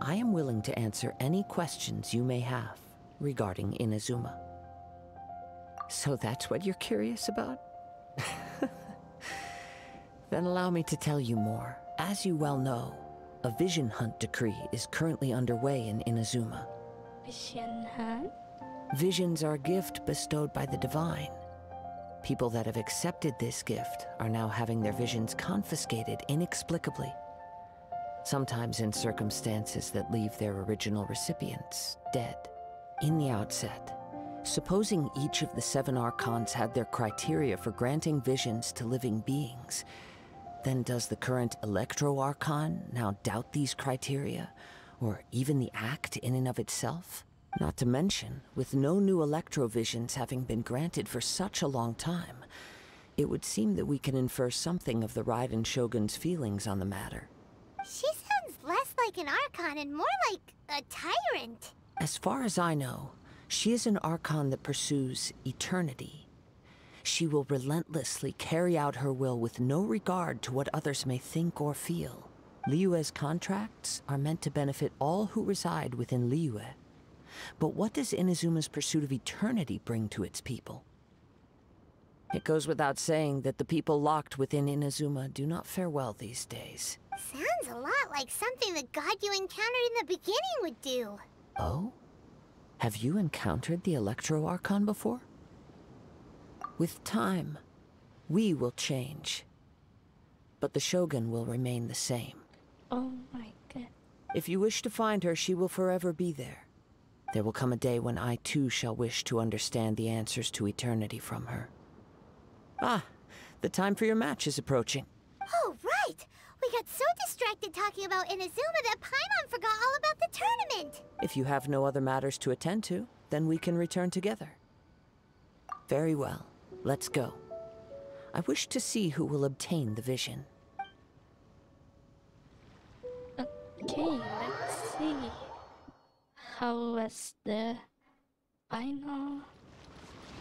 I am willing to answer any questions you may have regarding Inazuma. So that's what you're curious about? Then allow me to tell you more. As you well know, a vision hunt decree is currently underway in Inazuma. Vision hunt? Visions are a gift bestowed by the divine. People that have accepted this gift are now having their visions confiscated inexplicably. Sometimes in circumstances that leave their original recipients dead. In the outset, supposing each of the 7 Archons had their criteria for granting visions to living beings, then does the current Electro Archon now doubt these criteria, or even the act in and of itself? Not to mention, with no new Electrovisions having been granted for such a long time, it would seem that we can infer something of the Raiden Shogun's feelings on the matter. She sounds less like an Archon and more like a tyrant. As far as I know, she is an Archon that pursues eternity. She will relentlessly carry out her will with no regard to what others may think or feel. Liyue's contracts are meant to benefit all who reside within Liyue. But what does Inazuma's pursuit of eternity bring to its people? It goes without saying that the people locked within Inazuma do not fare well these days. Sounds a lot like something the god you encountered in the beginning would do. Oh? Have you encountered the Electro Archon before? With time, we will change. But the Shogun will remain the same. Oh my god. If you wish to find her, she will forever be there. There will come a day when I too shall wish to understand the answers to eternity from her. Ah, the time for your match is approaching. Oh, right! We got so distracted talking about Inazuma that Paimon forgot all about the tournament! If you have no other matters to attend to, then we can return together. Very well. Let's go. I wish to see who will obtain the vision. Okay, let's see. How was the final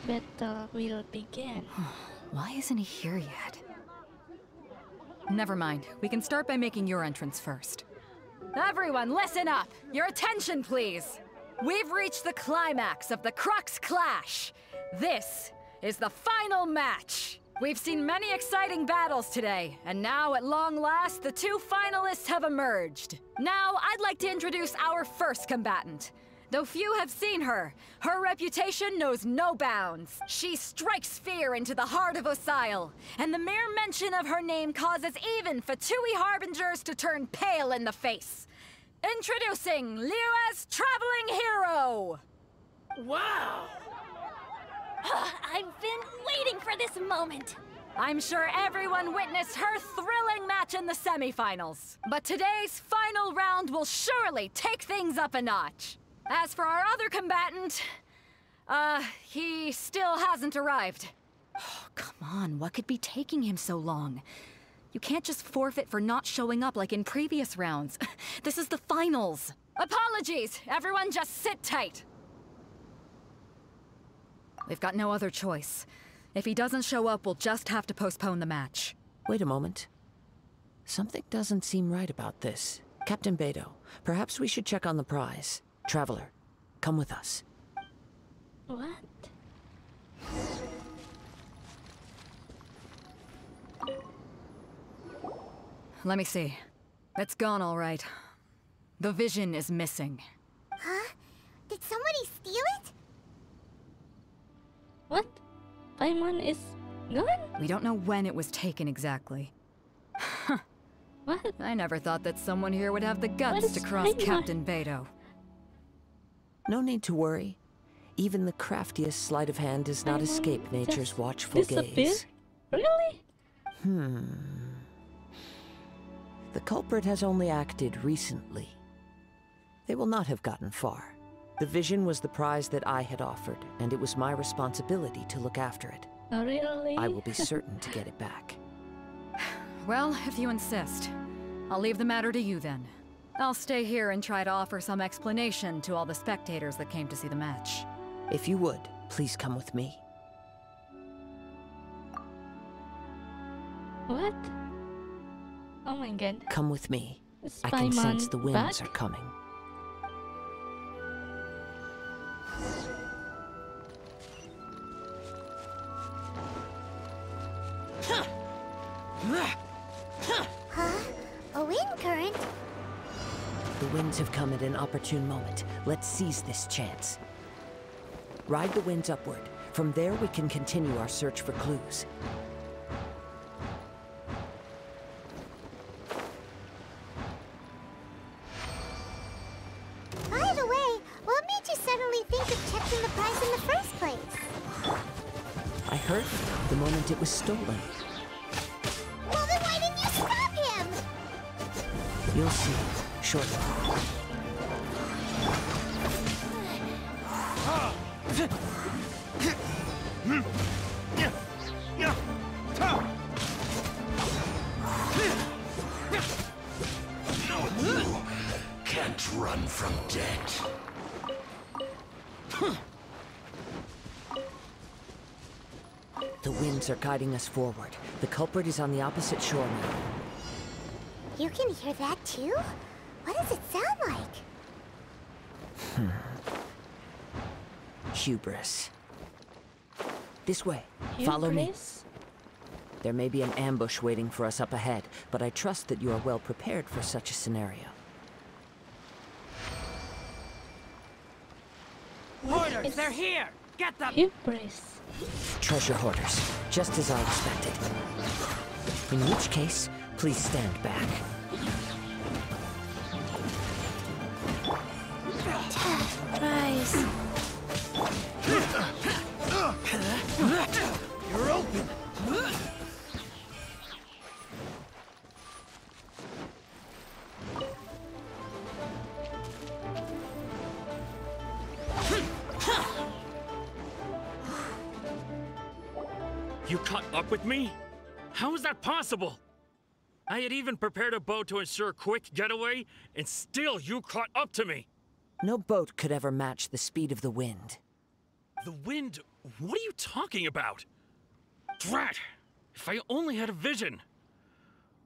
battle will begin? Why isn't he here yet? Never mind. We can start by making your entrance first. Everyone, listen up! Your attention, please! We've reached the climax of the Crux Clash! This is the final match! We've seen many exciting battles today, and now, at long last, the two finalists have emerged. Now, I'd like to introduce our first combatant. Though few have seen her, her reputation knows no bounds. She strikes fear into the heart of Osile, and the mere mention of her name causes even Fatui harbingers to turn pale in the face. Introducing Liyue's traveling hero! Wow! I've been waiting for this moment. I'm sure everyone witnessed her thrilling match in the semifinals. But today's final round will surely take things up a notch. As for our other combatant, he still hasn't arrived. Oh, come on, what could be taking him so long? You can't just forfeit for not showing up like in previous rounds. This is the finals. Apologies, everyone just sit tight. We've got no other choice. If he doesn't show up, we'll just have to postpone the match. Wait a moment. Something doesn't seem right about this. Captain Beidou, perhaps we should check on the prize. Traveler, come with us. What? Let me see. It's gone all right. The vision is missing. Huh? Did somebody steal it? What? Paimon is gone? We don't know when it was taken exactly. What? I never thought that someone here would have the guts to cross Paimon? Captain Beidou. No need to worry. Even the craftiest sleight of hand does not Paimon escape nature's just watchful disappeared? gaze. Really? The culprit has only acted recently. They will not have gotten far. The vision was the prize that I had offered, and it was my responsibility to look after it. Oh, really? I will be certain to get it back. Well, if you insist, I'll leave the matter to you then. I'll stay here and try to offer some explanation to all the spectators that came to see the match. If you would, please come with me. What? Oh my god. Come with me. Is I can sense Paimon the winds back? are coming. Huh? A wind current? The winds have come at an opportune moment. Let's seize this chance. Ride the winds upward. From there, we can continue our search for clues. By the way, what made you suddenly think of checking the prize in the first place? I heard it the moment it was stolen. Well, then why didn't you stop him? You'll see shortly. Can't run from death. The winds are guiding us forward. The culprit is on the opposite shore now. You can hear that too? What does it sound like? Hubris. This way. Follow me. Hubris? There may be an ambush waiting for us up ahead, but I trust that you are well prepared for such a scenario. Hoarders, they're here! Get them! Hubris. Treasure hoarders, just as I expected. In which case, please stand back. You caught up with me? How is that possible? I had even prepared a boat to ensure a quick getaway, and still you caught up to me! No boat could ever match the speed of the wind. The wind? What are you talking about? Drat! If I only had a vision!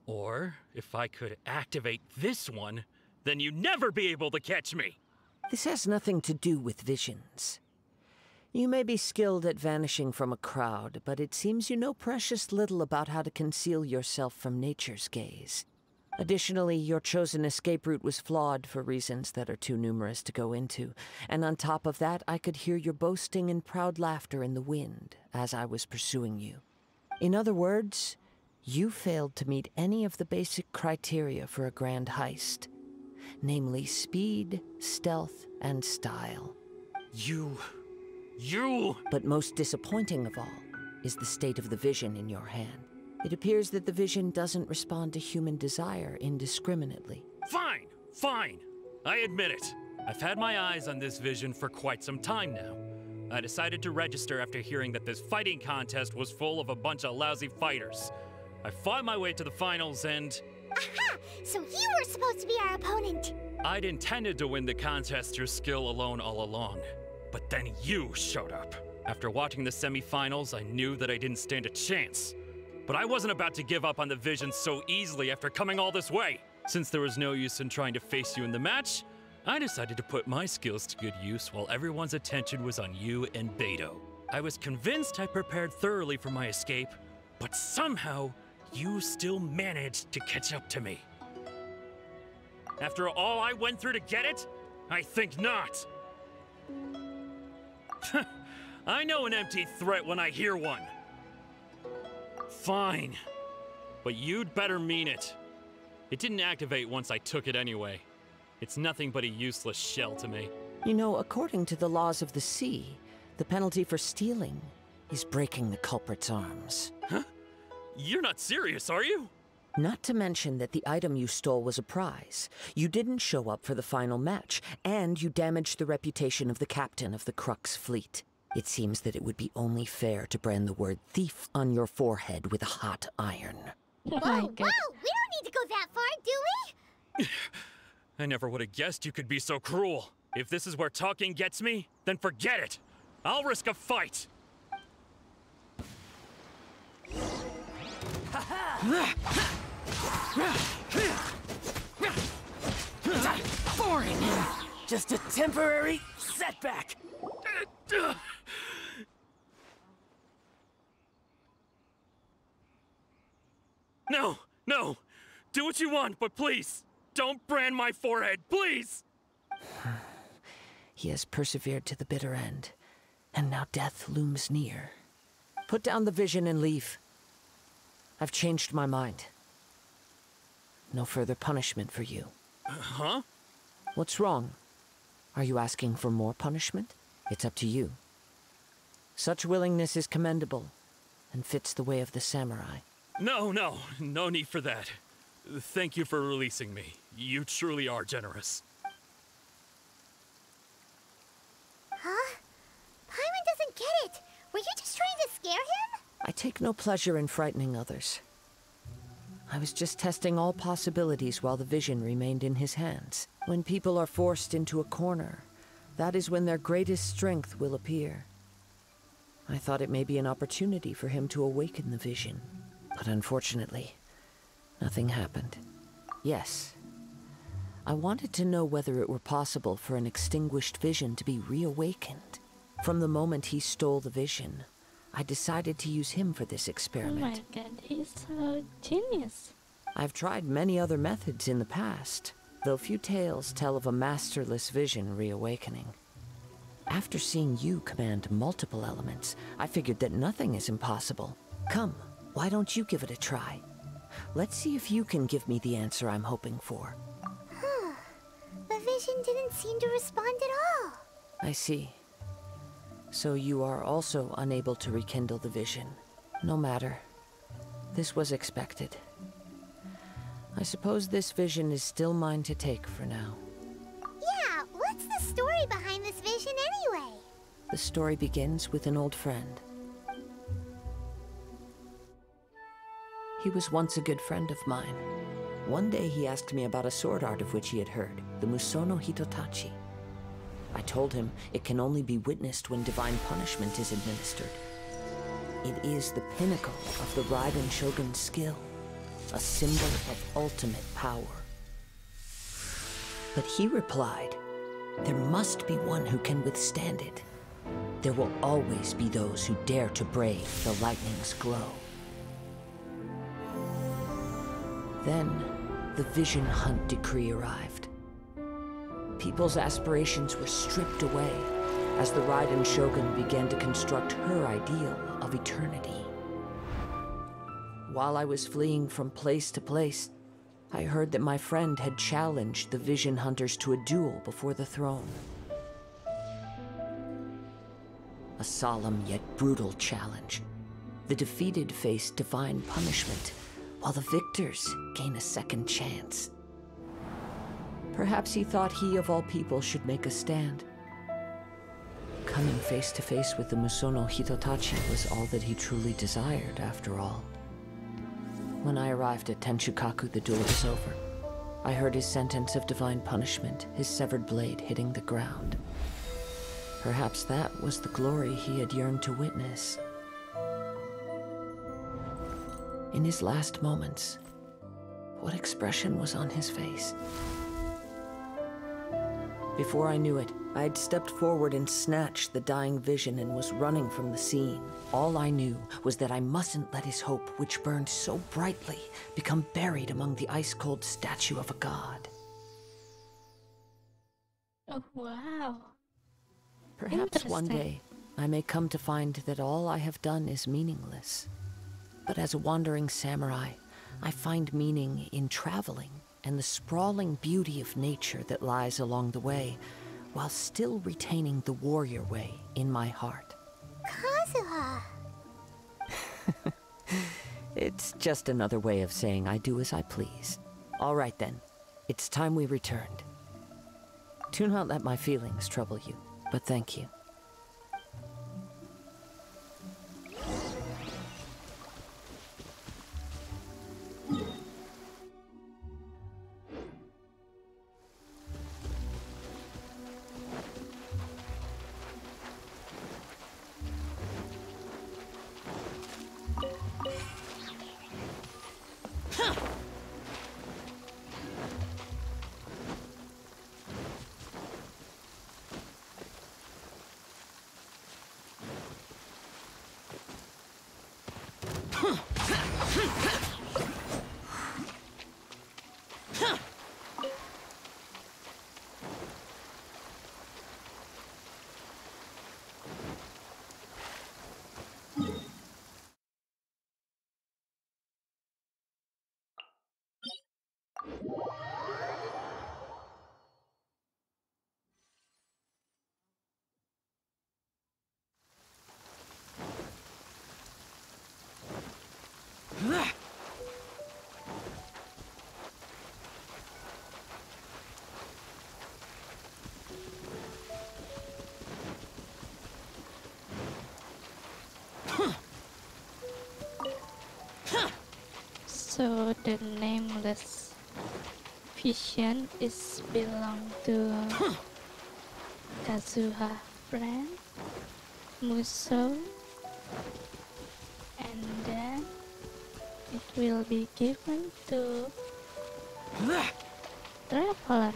Or, if I could activate this one, then you'd never be able to catch me! This has nothing to do with visions. You may be skilled at vanishing from a crowd, but it seems you know precious little about how to conceal yourself from nature's gaze. Additionally, your chosen escape route was flawed for reasons that are too numerous to go into, and on top of that, I could hear your boasting and proud laughter in the wind as I was pursuing you. In other words, you failed to meet any of the basic criteria for a grand heist, namely speed, stealth, and style. You... But most disappointing of all is the state of the vision in your hand. It appears that the vision doesn't respond to human desire indiscriminately. Fine, fine. I admit it. I've had my eyes on this vision for quite some time now. I decided to register after hearing that this fighting contest was full of a bunch of lousy fighters. I fought my way to the finals and... Aha! So you were supposed to be our opponent! I'd intended to win the contest through skill alone all along. But then you showed up. After watching the semi-finals, I knew that I didn't stand a chance. But I wasn't about to give up on the vision so easily after coming all this way. Since there was no use in trying to face you in the match, I decided to put my skills to good use while everyone's attention was on you and Beidou. I was convinced I prepared thoroughly for my escape, but somehow, you still managed to catch up to me. After all I went through to get it? I think not. I know an empty threat when I hear one. Fine. But you'd better mean it. It didn't activate once I took it anyway. It's nothing but a useless shell to me. You know, according to the laws of the sea, the penalty for stealing is breaking the culprit's arms. Huh? You're not serious, are you? Not to mention that the item you stole was a prize. You didn't show up for the final match, and you damaged the reputation of the captain of the Crux fleet. It seems that it would be only fair to brand the word thief on your forehead with a hot iron. Whoa, whoa! We don't need to go that far, do we? I never would have guessed you could be so cruel. If this is where talking gets me, then forget it. I'll risk a fight. Boring! Just a temporary setback! No, no! Do what you want, but please, don't brand my forehead, please! He has persevered to the bitter end, and now death looms near. Put down the vision and leave. I've changed my mind. No further punishment for you. Huh? What's wrong? Are you asking for more punishment? It's up to you. Such willingness is commendable, and fits the way of the samurai. No need for that. Thank you for releasing me. You truly are generous. Huh? Paimon doesn't get it. Were you just trying to scare him? I take no pleasure in frightening others. I was just testing all possibilities while the vision remained in his hands. When people are forced into a corner, that is when their greatest strength will appear. I thought it may be an opportunity for him to awaken the vision. But unfortunately, nothing happened. Yes, I wanted to know whether it were possible for an extinguished vision to be reawakened. From the moment he stole the vision, I decided to use him for this experiment. Oh my god, he's so genius. I've tried many other methods in the past, though few tales tell of a masterless vision reawakening. After seeing you command multiple elements, I figured that nothing is impossible. Come, why don't you give it a try? Let's see if you can give me the answer I'm hoping for. The vision didn't seem to respond at all. I see. So you are also unable to rekindle the vision. No matter. This was expected. I suppose this vision is still mine to take for now. Yeah, what's the story behind this vision anyway? The story begins with an old friend. He was once a good friend of mine. One day he asked me about a sword art of which he had heard, the Musono Hitotachi. I told him it can only be witnessed when divine punishment is administered. It is the pinnacle of the Raiden Shogun's skill, a symbol of ultimate power. But he replied, there must be one who can withstand it. There will always be those who dare to brave the lightning's glow. Then, the Vision Hunt decree arrived. People's aspirations were stripped away as the Raiden Shogun began to construct her ideal of eternity. While I was fleeing from place to place, I heard that my friend had challenged the Vision Hunters to a duel before the throne. A solemn yet brutal challenge. The defeated face divine punishment, while the victors gain a second chance. Perhaps he thought he of all people should make a stand. Coming face to face with the Musono Hitotachi was all that he truly desired, after all. When I arrived at Tenshukaku, the duel was over. I heard his sentence of divine punishment, his severed blade hitting the ground. Perhaps that was the glory he had yearned to witness. In his last moments, what expression was on his face? Before I knew it, I had stepped forward and snatched the dying vision and was running from the scene. All I knew was that I mustn't let his hope, which burned so brightly, become buried among the ice-cold statue of a god. Oh, wow. Perhaps one day, I may come to find that all I have done is meaningless. But as a wandering samurai, I find meaning in traveling and the sprawling beauty of nature that lies along the way, while still retaining the warrior way in my heart. Kazuha! It's just another way of saying I do as I please. All right then, it's time we returned. Do not let my feelings trouble you, but thank you. So the nameless vision is belong to Kazuha friend Muso, and then it will be given to traveler.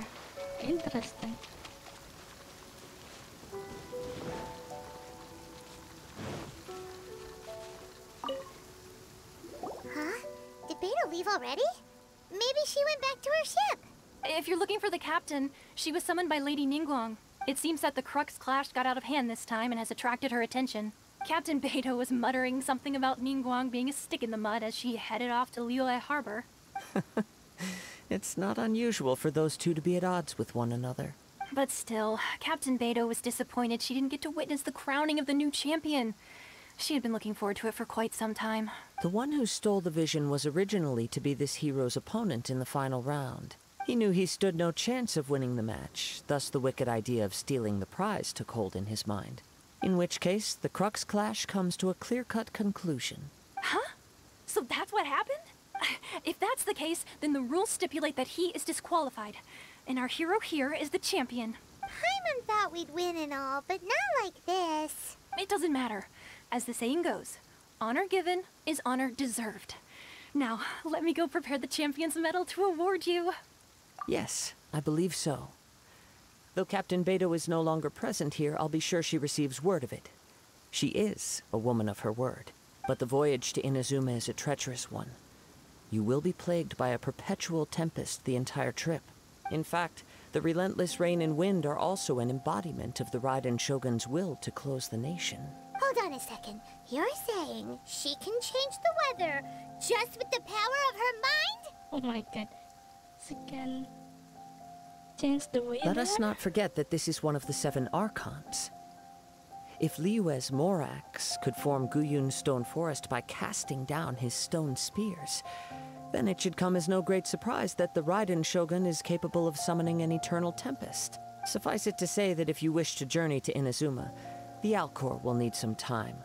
Interesting. Beidou leave already? Maybe she went back to her ship. If you're looking for the captain, she was summoned by Lady Ningguang. It seems that the Crux Clash got out of hand this time and has attracted her attention. Captain Beidou was muttering something about Ningguang being a stick in the mud as she headed off to Liyue Harbor. It's not unusual for those two to be at odds with one another. But still, Captain Beidou was disappointed she didn't get to witness the crowning of the new champion. She had been looking forward to it for quite some time. The one who stole the vision was originally to be this hero's opponent in the final round. He knew he stood no chance of winning the match, thus the wicked idea of stealing the prize took hold in his mind. In which case, the Crux Clash comes to a clear-cut conclusion. Huh? So that's what happened? if that's the case, then the rules stipulate that he is disqualified. And our hero here is the champion. Paimon thought we'd win and all, but not like this. It doesn't matter. As the saying goes, honor given is honor deserved. Now, let me go prepare the champion's medal to award you. Yes, I believe so. Though Captain Beidou is no longer present here, I'll be sure she receives word of it. She is a woman of her word, but the voyage to Inazuma is a treacherous one. You will be plagued by a perpetual tempest the entire trip. In fact, the relentless rain and wind are also an embodiment of the Raiden Shogun's will to close the nation. Hold on a second. You're saying she can change the weather just with the power of her mind? Oh my god. She can change the weather? Let us not forget that this is one of the 7 Archons. If Liyue's Morax could form Guyun's stone forest by casting down his stone spears, then it should come as no great surprise that the Raiden Shogun is capable of summoning an eternal tempest. Suffice it to say that if you wish to journey to Inazuma, the Alcor will need some time.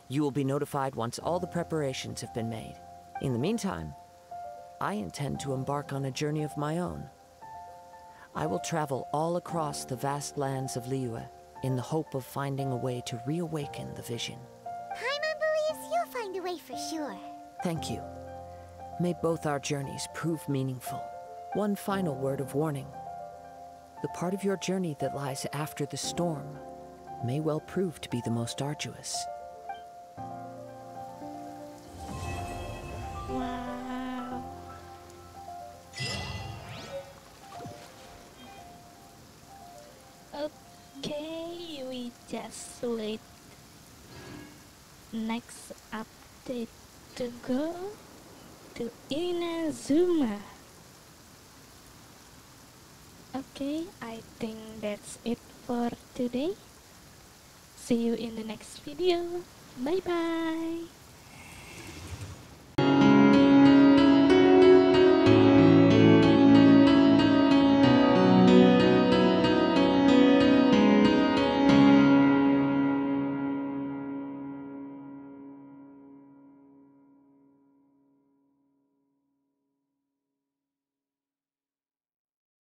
You will be notified once all the preparations have been made. In the meantime, I intend to embark on a journey of my own. I will travel all across the vast lands of Liyue in the hope of finding a way to reawaken the vision. Paimon believes you'll find a way for sure. Thank you. May both our journeys prove meaningful. One final word of warning. The part of your journey that lies after the storm may well prove to be the most arduous. Wow. Okay, we just wait next update to go to Inazuma. Okay, I think that's it for today. See you in the next video. Bye bye.